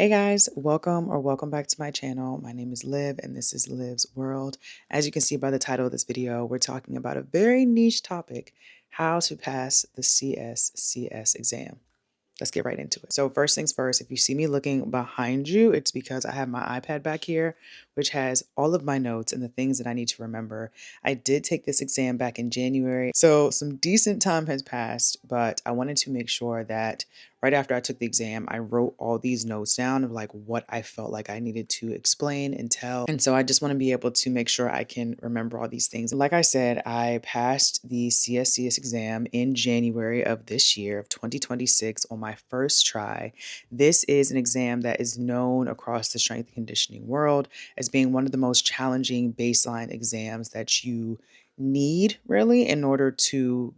Hey guys, welcome back to my channel. My name is Liv and this is Liv's World. As you can see by the title of this video, we're talking about a very niche topic, how to pass the CSCS exam. Let's get right into it. So first things first, if you see me looking behind you, it's because I have my iPad back here, which has all of my notes and the things that I need to remember. I did take this exam back in January, so some decent time has passed, but I wanted to make sure that right after I took the exam, I wrote all these notes down of like what I felt like I needed to explain and tell. And so I just want to be able to make sure I can remember all these things. Like I said, I passed the CSCS exam in January of this year, of 2026, on my first try. This is an exam that is known across the strength and conditioning world as being one of the most challenging baseline exams that you need really in order to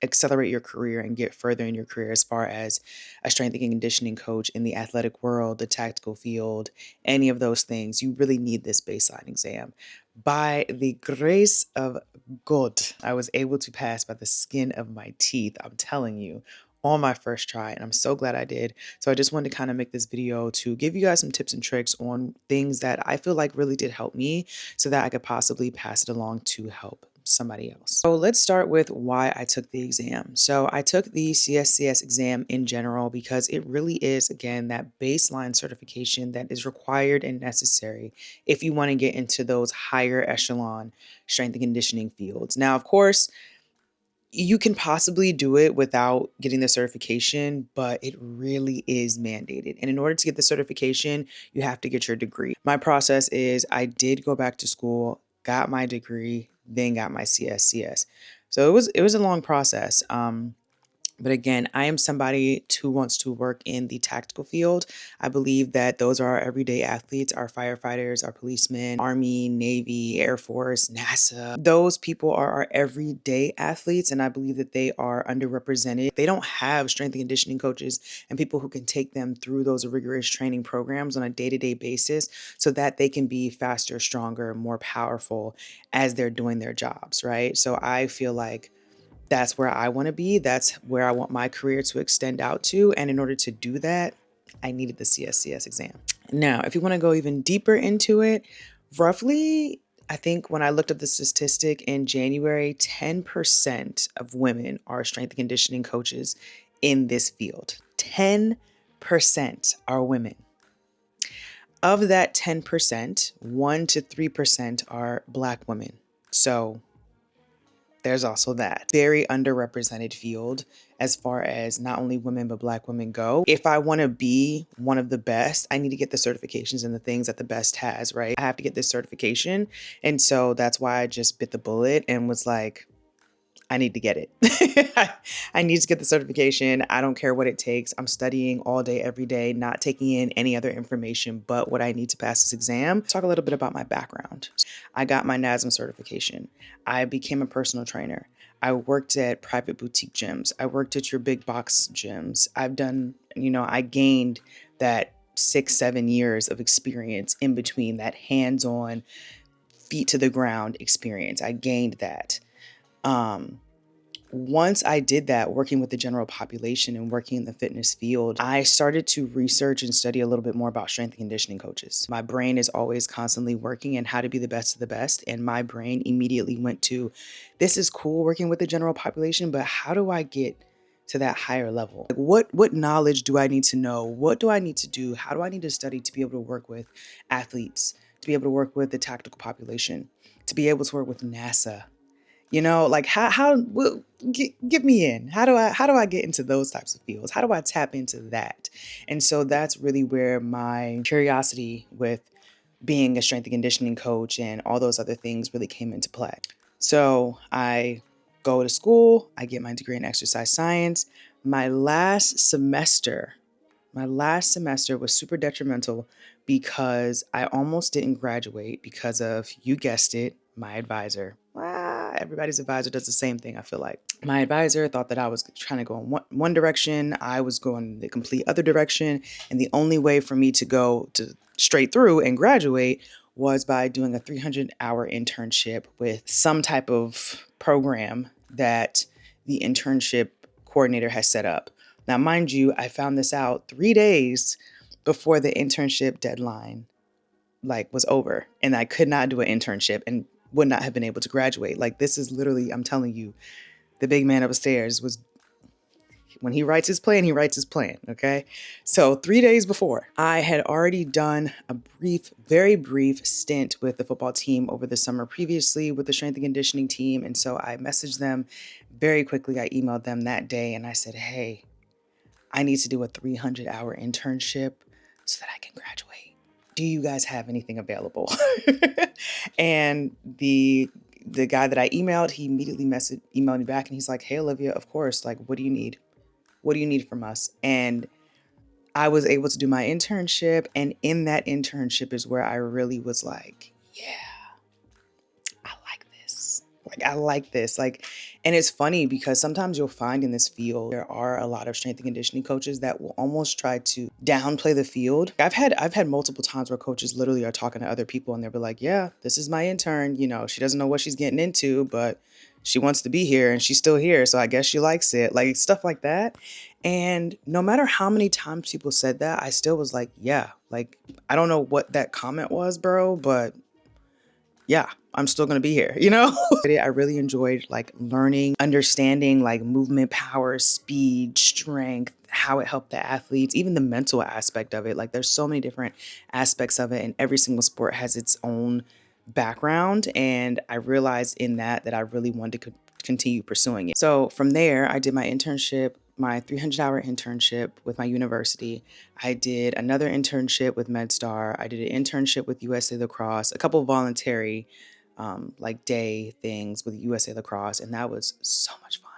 accelerate your career and get further in your career as far as a strength and conditioning coach in the athletic world, the tactical field, any of those things. You really need this baseline exam. By the grace of God, I was able to pass by the skin of my teeth, I'm telling you, on my first try, and I'm so glad I did. So I just wanted to kind of make this video to give you guys some tips and tricks on things that I feel like really did help me so that I could possibly pass it along to help somebody else. So let's start with why I took the exam. So I took the CSCS exam in general because it really is, again, that baseline certification that is required and necessary if you want to get into those higher echelon strength and conditioning fields. Now, of course, you can possibly do it without getting the certification, but it really is mandated. And in order to get the certification, you have to get your degree. My process is I did go back to school, got my degree, then got my CSCS. So it was a long process. But again, I am somebody who wants to work in the tactical field. I believe that those are our everyday athletes, our firefighters, our policemen, Army, Navy, Air Force, NASA. Those people are our everyday athletes, and I believe that they are underrepresented. They don't have strength and conditioning coaches and people who can take them through those rigorous training programs on a day-to-day basis so that they can be faster, stronger, more powerful as they're doing their jobs, right? So I feel like that's where I want to be. That's where I want my career to extend out to. And in order to do that, I needed the CSCS exam. Now, if you want to go even deeper into it, roughly, I think when I looked up the statistic in January, 10% of women are strength and conditioning coaches in this field. 10% are women. Of that 10%, 1 to 3% are Black women. So there's also that very underrepresented field as far as not only women, but Black women go. If I want to be one of the best, I need to get the certifications and the things that the best has, right? I have to get this certification. And so that's why I just bit the bullet and was like, I need to get it. I need to get the certification. I don't care what it takes. I'm studying all day, every day, not taking in any other information but what I need to pass this exam. Talk a little bit about my background. I got my NASM certification. I became a personal trainer. I worked at private boutique gyms. I worked at your big box gyms. I've done, I gained that 6-7 years of experience in between, that hands-on, feet to the ground experience. I gained that. Once I did that, working with the general population and working in the fitness field, I started to research and study a little bit more about strength and conditioning coaches. My brain is always constantly working and how to be the best of the best. And my brain immediately went to, this is cool working with the general population, but how do I get to that higher level? Like what knowledge do I need to know? What do I need to do? How do I need to study to be able to work with athletes, to be able to work with the tactical population, to be able to work with NASA? Like get me in. How do I get into those types of fields? How do I tap into that? And so that's really where my curiosity with being a strength and conditioning coach and all those other things really came into play. So I go to school, I get my degree in exercise science. My last semester was super detrimental because I almost didn't graduate because of, you guessed it, my advisor. Everybody's advisor does the same thing, I feel like. My advisor thought that I was trying to go in one direction. I was going the complete other direction. And the only way for me to go to straight through and graduate was by doing a 300-hour internship with some type of program that the internship coordinator has set up. Now, mind you, I found this out 3 days before the internship deadline like was over, and I could not do an internship and would not have been able to graduate. Like, this is literally, I'm telling you, the big man upstairs was, when he writes his plan, he writes his plan. Okay. So 3 days before, I had already done a brief, very brief stint with the football team over the summer previously with the strength and conditioning team. And so I messaged them very quickly. I emailed them that day and I said, hey, I need to do a 300-hour internship so that I can graduate. Do you guys have anything available? And the guy that I emailed, he immediately emailed me back and he's like, hey, Olivia, of course. Like, what do you need? What do you need from us? And I was able to do my internship. And in that internship is where I really was like, yeah, I like this. Like, I like this. Like, and it's funny because sometimes you'll find in this field, there are a lot of strength and conditioning coaches that will almost try to downplay the field. I've had multiple times where coaches literally are talking to other people and they'll be like, yeah, this is my intern. You know, she doesn't know what she's getting into, but she wants to be here and she's still here. So I guess she likes it, like stuff like that. And no matter how many times people said that, I still was like, yeah, like, I don't know what that comment was, bro, but yeah, I'm still going to be here, you know? I really enjoyed like learning, understanding like movement, power, speed, strength, how it helped the athletes, even the mental aspect of it. Like, there's so many different aspects of it, and every single sport has its own background. And I realized in that I really wanted to continue pursuing it. So from there, I did my internship, my 300-hour internship with my university. I did another internship with MedStar. I did an internship with USA Lacrosse, a couple voluntary like day things with USA Lacrosse. And that was so much fun,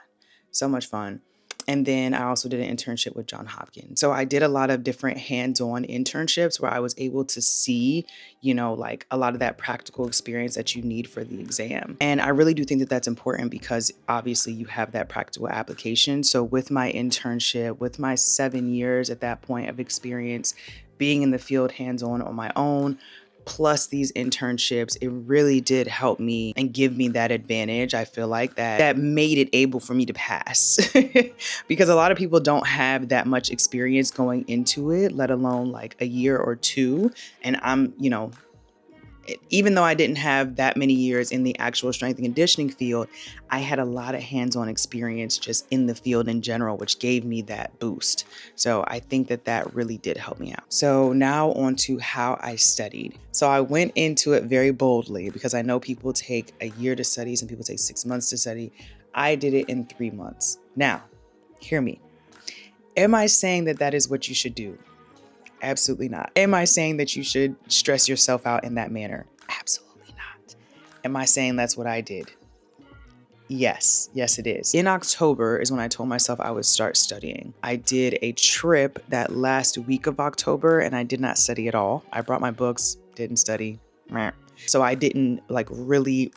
so much fun. And then I also did an internship with Johns Hopkins. So I did a lot of different hands-on internships where I was able to see, you know, like a lot of that practical experience that you need for the exam. And I really do think that that's important because obviously you have that practical application. So with my internship, with my 7 years at that point of experience, being in the field hands-on on my own, plus these internships, it really did help me and give me that advantage. I feel like that made it able for me to pass because a lot of people don't have that much experience going into it, let alone like a year or two. And I'm, you know, even though I didn't have that many years in the actual strength and conditioning field, I had a lot of hands-on experience just in the field in general, which gave me that boost. So I think that really did help me out. So now on to how I studied. So I went into it very boldly because I know people take a year to study, some people take 6 months to study. I did it in 3 months. Now, hear me. Am I saying that is what you should do? Absolutely not. Am I saying that you should stress yourself out in that manner? Absolutely not. Am I saying that's what I did? Yes. Yes, it is. In October is when I told myself I would start studying. I did a trip that last week of October and I did not study at all. I brought my books, didn't study. So I didn't like really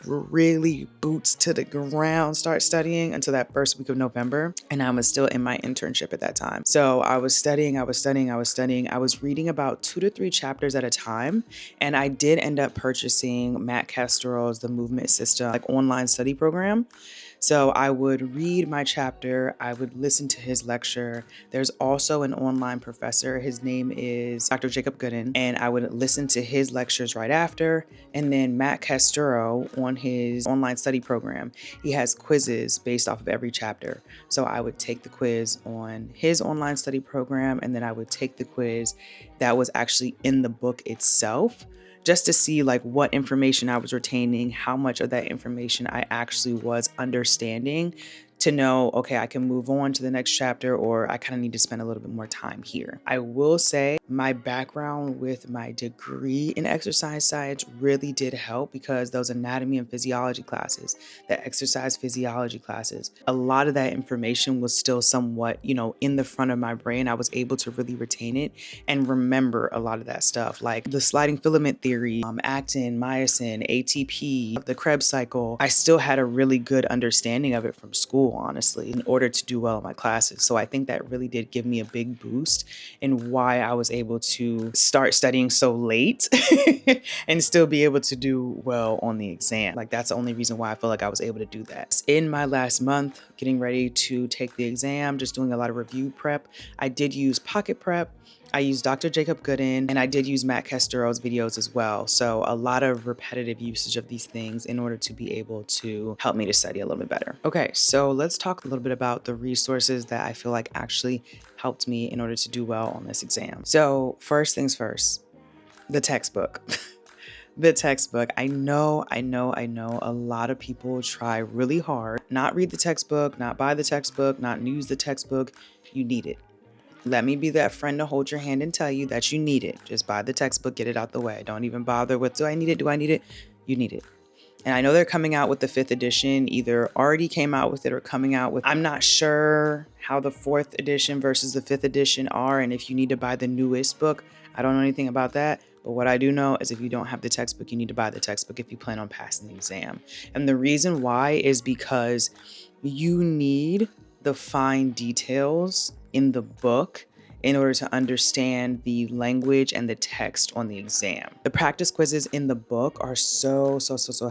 boots to the ground start studying until that first week of November. And I was still in my internship at that time. So I was studying. I was reading about 2 to 3 chapters at a time. And I did end up purchasing Matt Castoral's The Movement System, like online study program. So I would read my chapter, I would listen to his lecture. There's also an online professor. His name is Dr. Jacob Gooden, and I would listen to his lectures right after. And then Matt Castoro on his online study program, he has quizzes based off of every chapter. So I would take the quiz on his online study program, and then I would take the quiz that was actually in the book itself, just to see like what information I was retaining, how much of that information I actually was understanding, to know, okay, I can move on to the next chapter, or I kind of need to spend a little bit more time here. I will say my background with my degree in exercise science really did help because those anatomy and physiology classes, the exercise physiology classes, a lot of that information was still somewhat, you know, in the front of my brain. I was able to really retain it and remember a lot of that stuff, like the sliding filament theory, actin, myosin, ATP, the Krebs cycle. I still had a really good understanding of it from school, honestly, in order to do well in my classes. So I think that really did give me a big boost in why I was able to start studying so late and still be able to do well on the exam. Like, that's the only reason why I feel like I was able to do that. In my last month, getting ready to take the exam, just doing a lot of review prep, I did use Pocket Prep. I used Dr. Jacob Gooden, and I did use Matt Castero's videos as well. So a lot of repetitive usage of these things in order to be able to help me to study a little bit better. Okay, so let's talk a little bit about the resources that I feel like actually helped me in order to do well on this exam. So first things first, the textbook. The textbook. I know a lot of people try really hard, not read the textbook, not buy the textbook, not use the textbook. You need it. Let me be that friend to hold your hand and tell you that you need it. Just buy the textbook, get it out the way. Don't even bother with, do I need it? Do I need it? You need it. And I know they're coming out with the 5th edition, either already came out with it or coming out with. I'm not sure how the 4th edition versus the 5th edition are, and if you need to buy the newest book. I don't know anything about that. But what I do know is if you don't have the textbook, you need to buy the textbook if you plan on passing the exam. And the reason why is because you need the fine details in the book in order to understand the language and the text on the exam. The practice quizzes in the book are so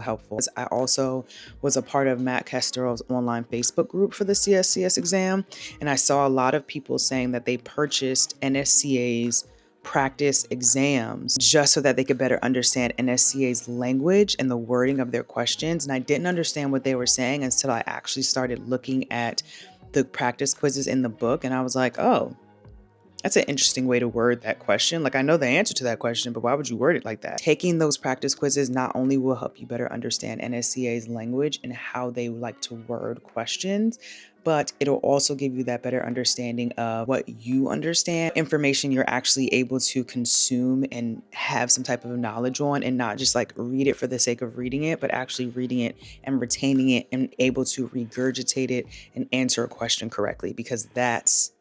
helpful. I also was a part of Matt Castero's online Facebook group for the CSCS exam, and I saw a lot of people saying that they purchased NSCA's practice exams just so that they could better understand NSCA's language and the wording of their questions. And I didn't understand what they were saying until I actually started looking at the practice quizzes in the book, and I was like, oh, that's an interesting way to word that question. Like, I know the answer to that question, but why would you word it like that? Taking those practice quizzes not only will help you better understand NSCA's language and how they like to word questions, but it'll also give you that better understanding of what you understand, information you're actually able to consume and have some type of knowledge on, and not just like read it for the sake of reading it, but actually reading it and retaining it and able to regurgitate it and answer a question correctly, because that's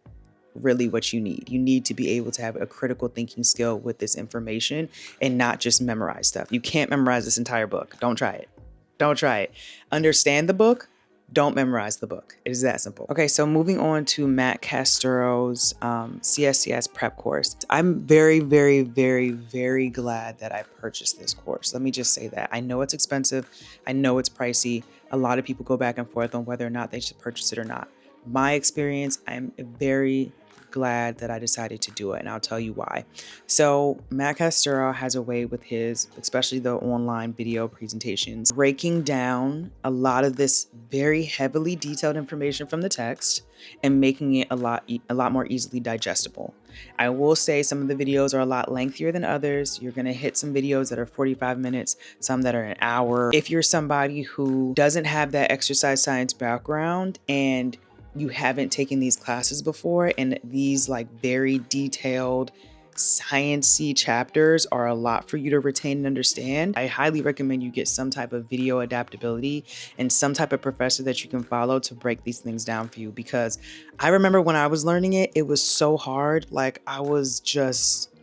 really what you need. You need to be able to have a critical thinking skill with this information and not just memorize stuff. You can't memorize this entire book. Don't try it. Don't try it. Understand the book. Don't memorize the book. It is that simple. Okay, so moving on to Matt Castero's CSCS prep course. I'm very glad that I purchased this course. Let me just say that. I know it's expensive. I know it's pricey. A lot of people go back and forth on whether or not they should purchase it or not. My experience, I'm very glad that I decided to do it, and I'll tell you why. So Matt Castero has a way with his, especially the online video presentations, breaking down a lot of this very heavily detailed information from the text and making it a lot more easily digestible. I will say some of the videos are a lot lengthier than others. You're going to hit some videos that are 45 minutes, some that are an hour. If you're somebody who doesn't have that exercise science background and you haven't taken these classes before, and these like very detailed science-y chapters are a lot for you to retain and understand, I highly recommend you get some type of video adaptability and some type of professor that you can follow to break these things down for you. Because I remember when I was learning it, it was so hard. Like, I was just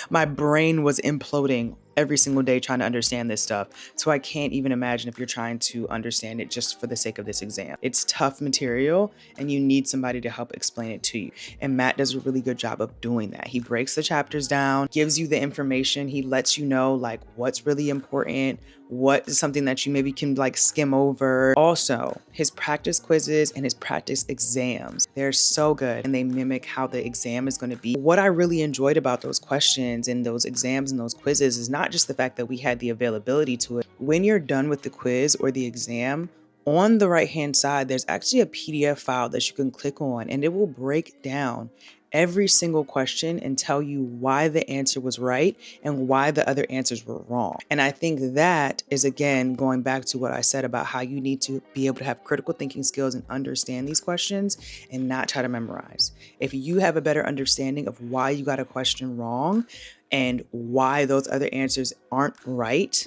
my brain was imploding every single day trying to understand this stuff. So I can't even imagine if you're trying to understand it just for the sake of this exam. It's tough material and you need somebody to help explain it to you. And Matt does a really good job of doing that. He breaks the chapters down, gives you the information. He lets you know like what's really important, what is something that you maybe can like skim over. Also, his practice quizzes and his practice exams, they're so good and they mimic how the exam is going to be. What I really enjoyed about those questions and those exams and those quizzes is not just the fact that we had the availability to it. When you're done with the quiz or the exam, on the right hand side, there's actually a PDF file that you can click on, and it will break down every single question and tell you why the answer was right and why the other answers were wrong. And I think that is, again, going back to what I said about how you need to be able to have critical thinking skills and understand these questions and not try to memorize. If you have a better understanding of why you got a question wrong and why those other answers aren't right,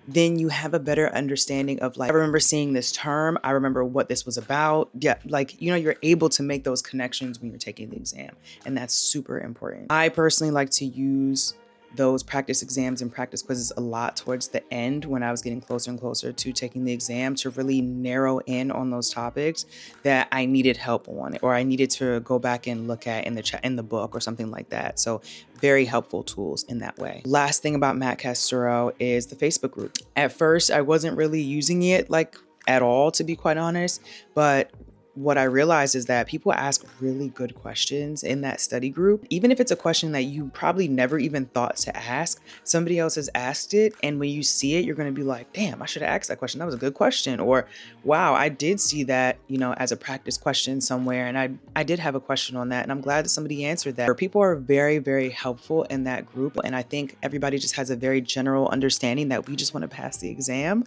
then you have a better understanding of like, I remember seeing this term, I remember what this was about. Yeah, like, you're able to make those connections when you're taking the exam, and that's super important. I personally like to use those practice exams and practice quizzes a lot towards the end when I was getting closer and closer to taking the exam, to really narrow in on those topics that I needed help on, or I needed to go back and look at in the book or something like that. So very helpful tools in that way. Last thing about Matt Castero is the Facebook group. At first, I wasn't really using it like at all, to be quite honest, but what I realized is that people ask really good questions in that study group. Even if it's a question that you probably never even thought to ask, somebody else has asked it. And when you see it, you're going to be like, damn, I should have asked that question. That was a good question. Or, wow, I did see that, as a practice question somewhere. And I did have a question on that. And I'm glad that somebody answered that. People are very, very helpful in that group. And I think everybody just has a very general understanding that we just want to pass the exam.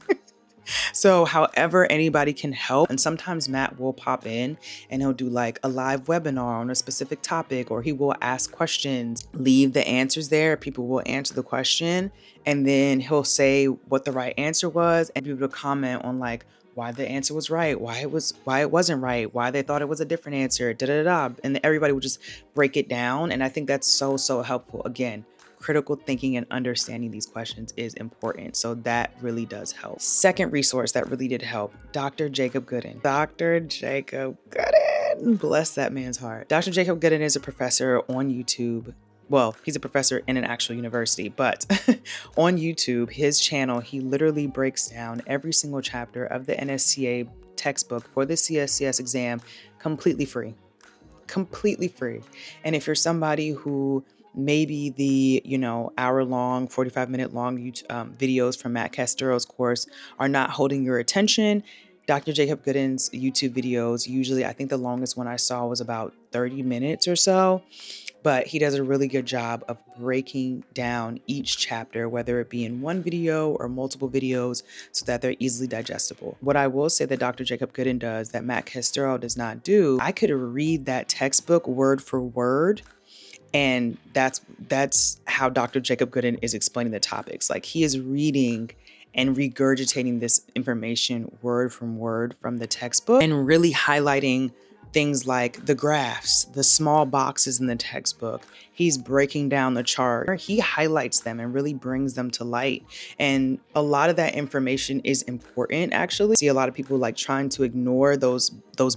So however anybody can help, and sometimes Matt will pop in and he'll do like a live webinar on a specific topic, or he will ask questions, leave the answers there. People will answer the question, and then he'll say what the right answer was, and people will comment on like why the answer was right, why it wasn't right, why they thought it was a different answer, da da da. And everybody will just break it down. And I think that's so, so helpful. Again, critical thinking and understanding these questions is important. So that really does help. Second resource that really did help, Dr. Jacob Gooden. Dr. Jacob Gooden, bless that man's heart. Dr. Jacob Gooden is a professor on YouTube. Well, he's a professor in an actual university, but on YouTube, his channel, he literally breaks down every single chapter of the NSCA textbook for the CSCS exam completely free. Completely free. And if you're somebody who maybe the hour-long, 45-minute long videos from Matt Castero's course are not holding your attention, Dr. Jacob Gooden's YouTube videos, usually I think the longest one I saw was about 30 minutes or so, but he does a really good job of breaking down each chapter, whether it be in one video or multiple videos, so that they're easily digestible. What I will say that Dr. Jacob Gooden does that Matt Castero does not do, I could read that textbook word for word, and that's how Dr. Jacob Gooden is explaining the topics. Like, he is reading and regurgitating this information word from word from the textbook and really highlighting things like the graphs, the small boxes in the textbook. He's breaking down the chart. He highlights them and really brings them to light. And a lot of that information is important, actually. I see a lot of people like trying to ignore those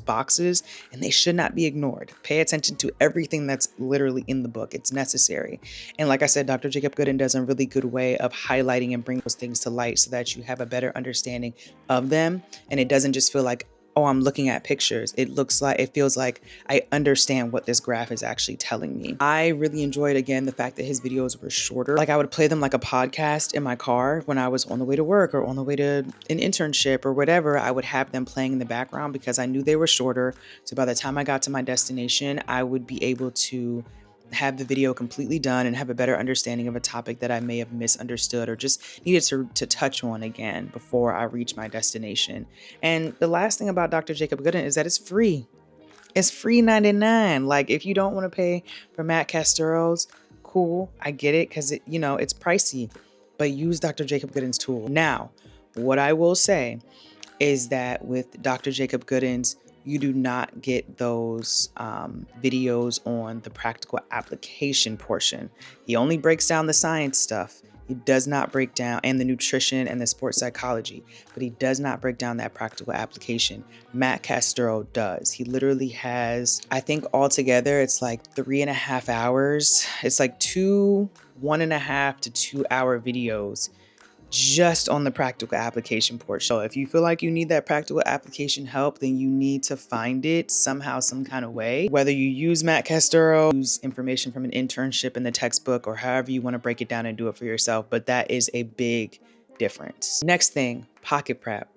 boxes, and they should not be ignored. Pay attention to everything that's literally in the book. It's necessary. And like I said, Dr. Jacob Gooden does a really good way of highlighting and bringing those things to light so that you have a better understanding of them. And it doesn't just feel like, oh, I'm looking at pictures. It feels like I understand what this graph is actually telling me. I really enjoyed, again, the fact that his videos were shorter. Like, I would play them like a podcast in my car when I was on the way to work or on the way to an internship or whatever. I would have them playing in the background because I knew they were shorter. So by the time I got to my destination, I would be able to have the video completely done and have a better understanding of a topic that I may have misunderstood or just needed to touch on again before I reach my destination. And the last thing about Dr. Jacob Gooden is that it's free. It's free 99. Like, if you don't want to pay for Matt Castero's, cool, I get it, because it's pricey, but use Dr. Jacob Gooden's tool. Now, what I will say is that with Dr. Jacob Gooden's, you do not get those videos on the practical application portion. He only breaks down the science stuff. He does not break down, and the nutrition and the sports psychology, but he does not break down that practical application. Matt Castero does. He literally has, I think altogether, it's like 3.5 hours. It's like 1.5 to 2 hour videos just on the practical application portion. So if you feel like you need that practical application help, then you need to find it somehow, some kind of way. Whether you use Matt Castero, use information from an internship in the textbook, or however you want to break it down and do it for yourself. But that is a big difference. Next thing, pocket prep.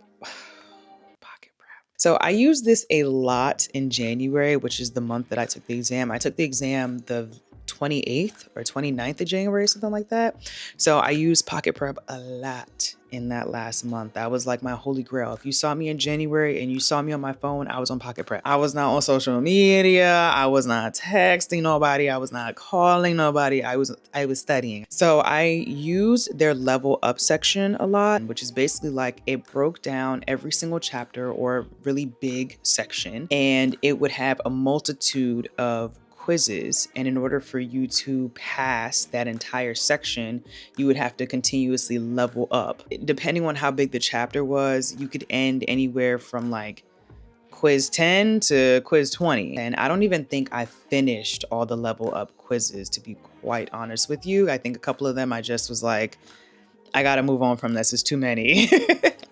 Pocket prep. So I use this a lot in January, which is the month that I took the exam. I took the exam the 28th or 29th of January, something like that. So I used pocket prep a lot in that last month. That was like my holy grail. If you saw me in January and you saw me on my phone, I was on pocket prep. I was not on social media. I was not texting nobody. I was not calling nobody. I was studying. So I used their level up section a lot, which is basically like it broke down every single chapter or a really big section, and it would have a multitude of quizzes. And in order for you to pass that entire section, you would have to continuously level up. Depending on how big the chapter was, you could end anywhere from like quiz 10 to quiz 20. And I don't even think I finished all the level up quizzes, to be quite honest with you. I think a couple of them I just was like, I gotta move on from this. It's too many.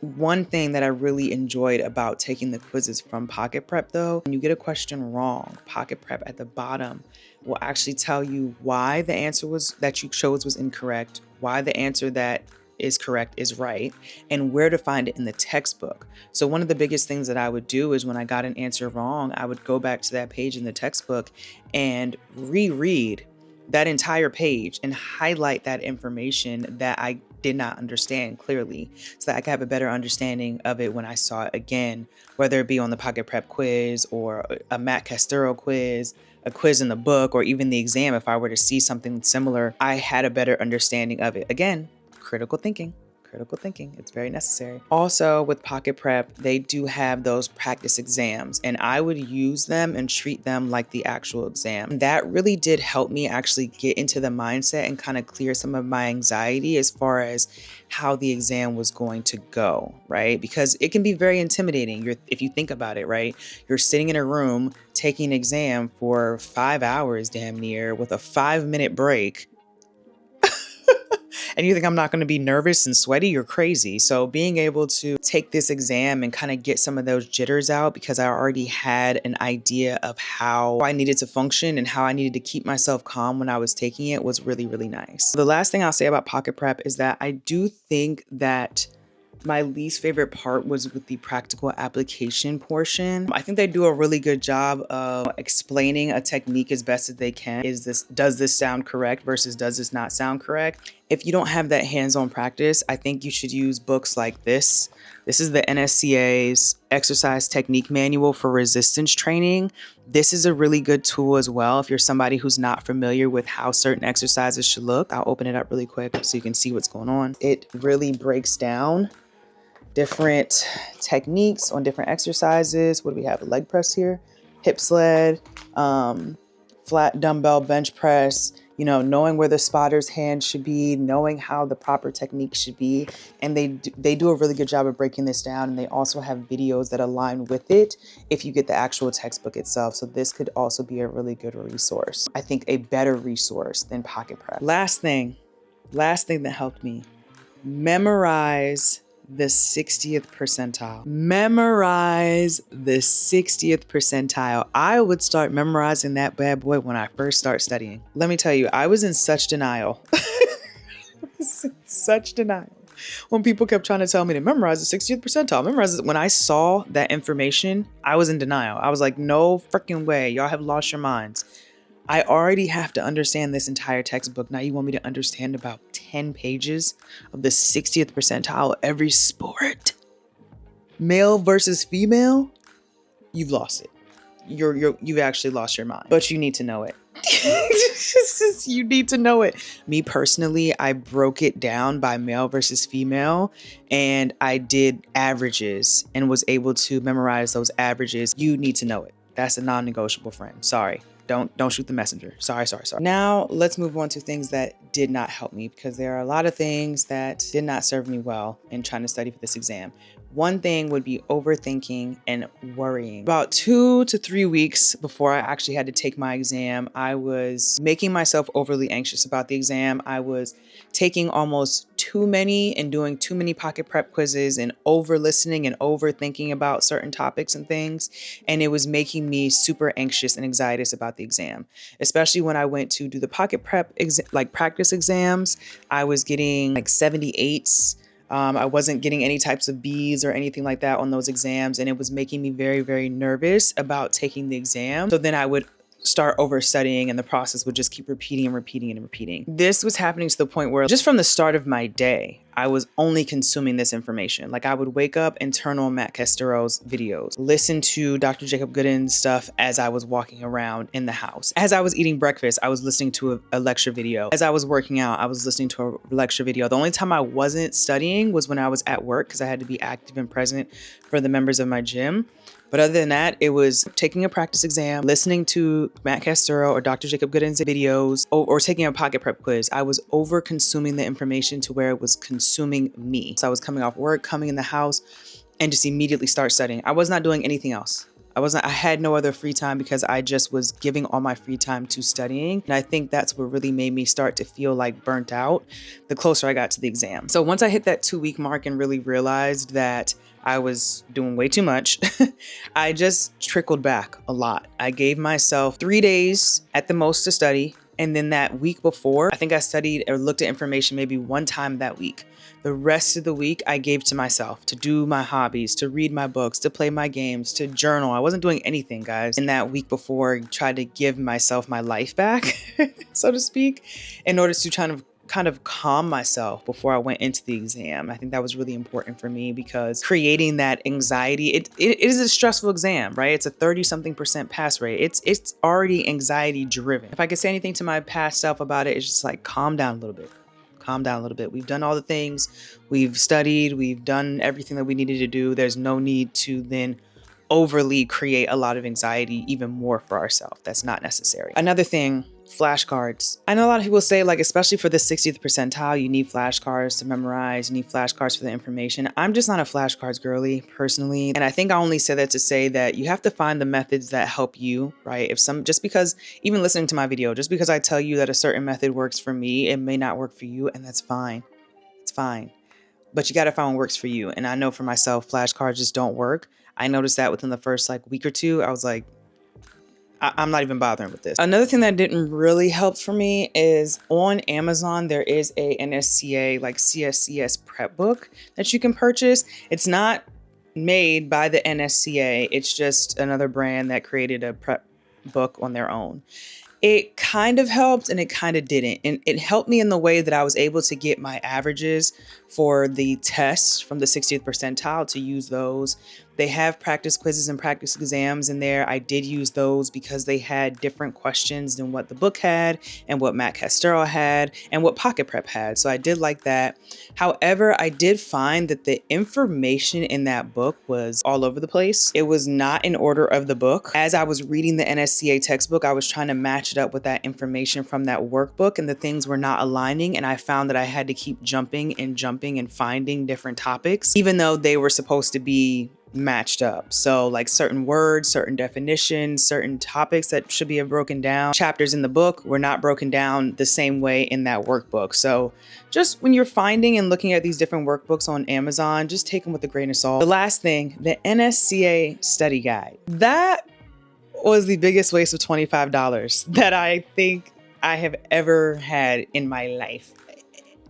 One thing that I really enjoyed about taking the quizzes from Pocket Prep though, when you get a question wrong, Pocket Prep at the bottom will actually tell you why the answer that you chose was incorrect, why the answer that is correct is right, and where to find it in the textbook. So one of the biggest things that I would do is when I got an answer wrong, I would go back to that page in the textbook and reread that entire page and highlight that information that I did not understand clearly, so that I could have a better understanding of it when I saw it again, whether it be on the Pocket Prep quiz or a Matt Castero quiz, a quiz in the book, or even the exam. If I were to see something similar, I had a better understanding of it. Again, critical thinking. Critical thinking, it's very necessary. Also with Pocket Prep, they do have those practice exams, and I would use them and treat them like the actual exam. That really did help me actually get into the mindset and kind of clear some of my anxiety as far as how the exam was going to go, right? Because it can be very intimidating. If you think about it, right? You're sitting in a room taking an exam for 5 hours damn near with a 5-minute break. And you think I'm not going to be nervous and sweaty? You're crazy. So being able to take this exam and kind of get some of those jitters out, because I already had an idea of how I needed to function and how I needed to keep myself calm when I was taking it, was really, really nice. The last thing I'll say about Pocket Prep is that I do think that my least favorite part was with the practical application portion. I think they do a really good job of explaining a technique as best as they can. Does this sound correct versus does this not sound correct? If you don't have that hands-on practice, I think you should use books like this. This is the NSCA's Exercise Technique Manual for Resistance Training. This is a really good tool as well if you're somebody who's not familiar with how certain exercises should look. I'll open it up really quick so you can see what's going on. It really breaks down different techniques on different exercises. What do we have? A leg press here, hip sled, flat dumbbell bench press, knowing where the spotter's hand should be, knowing how the proper technique should be. And they do a really good job of breaking this down. And they also have videos that align with it if you get the actual textbook itself. So this could also be a really good resource. I think a better resource than Pocket Prep. Last thing that helped me, memorize the 60th percentile. Memorize the 60th percentile. I would start memorizing that bad boy when I first start studying. Let me tell you, I was in such denial. Such denial. When people kept trying to tell me to memorize the 60th percentile, memorize it. When I saw that information, I was in denial. I was like, no freaking way. Y'all have lost your minds. I already have to understand this entire textbook. Now you want me to understand about 10 pages of the 60th percentile of every sport? Male versus female? You've lost it. You've actually lost your mind, but you need to know it. You need to know it. Me personally, I broke it down by male versus female, and I did averages and was able to memorize those averages. You need to know it. That's a non-negotiable, friend. Sorry. Don't shoot the messenger. Sorry. Now let's move on to things that did not help me, because there are a lot of things that did not serve me well in trying to study for this exam. One thing would be overthinking and worrying. About 2 to 3 weeks before I actually had to take my exam, I was making myself overly anxious about the exam. I was taking almost too many and doing too many Pocket Prep quizzes and over listening and overthinking about certain topics and things. And it was making me super anxious and anxietous about the exam, especially when I went to do the Pocket Prep practice exams. I was getting like 78s. I wasn't getting any types of B's or anything like that on those exams. And it was making me very, very nervous about taking the exam. So then I would start over studying, and the process would just keep repeating. This was happening to the point where just from the start of my day, I was only consuming this information. Like I would wake up and turn on Matt Castero's videos, listen to Dr. Jacob Gooden's stuff as I was walking around in the house. As I was eating breakfast, I was listening to a lecture video. As I was working out, I was listening to a lecture video. The only time I wasn't studying was when I was at work, because I had to be active and present for the members of my gym. But other than that, it was taking a practice exam, listening to Matt Castero or Dr. Jacob Gooden's videos, or taking a Pocket Prep quiz. I was over consuming the information to where it was consuming me. So I was coming off work, coming in the house, and just immediately start studying. I was not doing anything else. I had no other free time because I just was giving all my free time to studying. And I think that's what really made me start to feel like burnt out the closer I got to the exam. So once I hit that 2-week mark and really realized that I was doing way too much, I just trickled back a lot. I gave myself 3 days at the most to study. And then that week before, I think I studied or looked at information maybe one time that week. The rest of the week I gave to myself to do my hobbies, to read my books, to play my games, to journal. I wasn't doing anything, guys. In that week before, I tried to give myself my life back, so to speak, in order to kind of calm myself before I went into the exam. I think that was really important for me because creating that anxiety, it is a stressful exam, right? It's a 30-something% pass rate. It's already anxiety driven. If I could say anything to my past self about it, it's just like, calm down a little bit. Calm down a little bit. We've done all the things, we've studied, we've done everything that we needed to do. There's no need to then overly create a lot of anxiety even more for ourselves. That's not necessary. Another thing, flashcards. I know a lot of people say, like, especially for the 60th percentile, you need flashcards to memorize, you need flashcards for the information. I'm just not a flashcards girly personally. And I think I only say that to say that you have to find the methods that help you, right? Just because, even listening to my video, just because I tell you that a certain method works for me, it may not work for you, and that's fine. It's fine. But you got to find what works for you. And I know for myself, flashcards just don't work. I noticed that within the first week or two. I was like, I'm not even bothering with this. Another thing that didn't really help for me is on Amazon, there is a NSCA CSCS prep book that you can purchase. It's not made by the NSCA. It's just another brand that created a prep book on their own. It kind of helped and it kind of didn't. And it helped me in the way that I was able to get my averages for the tests from the 60th percentile to use those. They have practice quizzes and practice exams in there. I did use those because they had different questions than what the book had and what Matt Castero had and what Pocket Prep had. So I did like that. However, I did find that the information in that book was all over the place. It was not in order of the book. As I was reading the NSCA textbook, I was trying to match it up with that information from that workbook, and the things were not aligning. And I found that I had to keep jumping and finding different topics, even though they were supposed to be matched up. So like certain words, certain definitions, certain topics that should be broken down, chapters in the book were not broken down the same way in that workbook. So just when you're finding and looking at these different workbooks on Amazon, just take them with a grain of salt. The last thing, the NSCA study guide. That was the biggest waste of $25 that I think I have ever had in my life.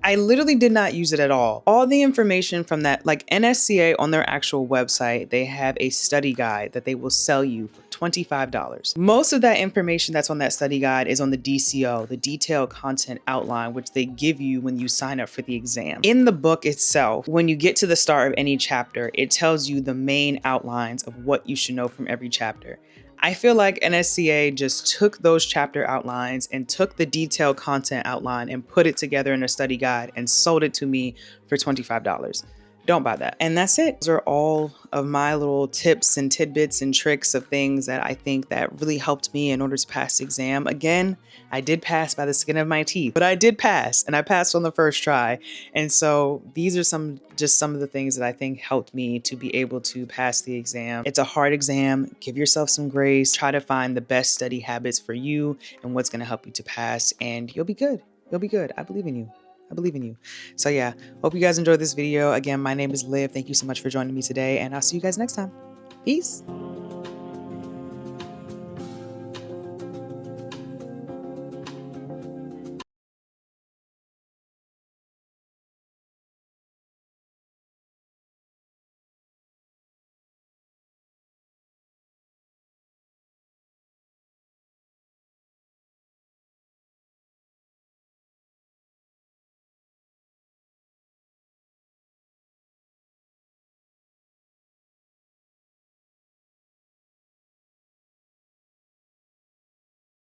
I literally did not use it at all. All the information from that, like NSCA on their actual website, they have a study guide that they will sell you for $25. Most of that information that's on that study guide is on the DCO, the detailed content outline, which they give you when you sign up for the exam. In the book itself, when you get to the start of any chapter, it tells you the main outlines of what you should know from every chapter. I feel like NSCA just took those chapter outlines and took the detailed content outline and put it together in a study guide and sold it to me for $25. Don't buy that. And that's it. Those are all of my little tips and tidbits and tricks of things that I think that really helped me in order to pass the exam. Again, I did pass by the skin of my teeth, but I did pass, and I passed on the first try. And so these are some of the things that I think helped me to be able to pass the exam. It's a hard exam. Give yourself some grace. Try to find the best study habits for you and what's going to help you to pass, and you'll be good. You'll be good. I believe in you. I believe in you. So yeah, hope you guys enjoyed this video. Again, my name is Liv. Thank you so much for joining me today, and I'll see you guys next time. Peace.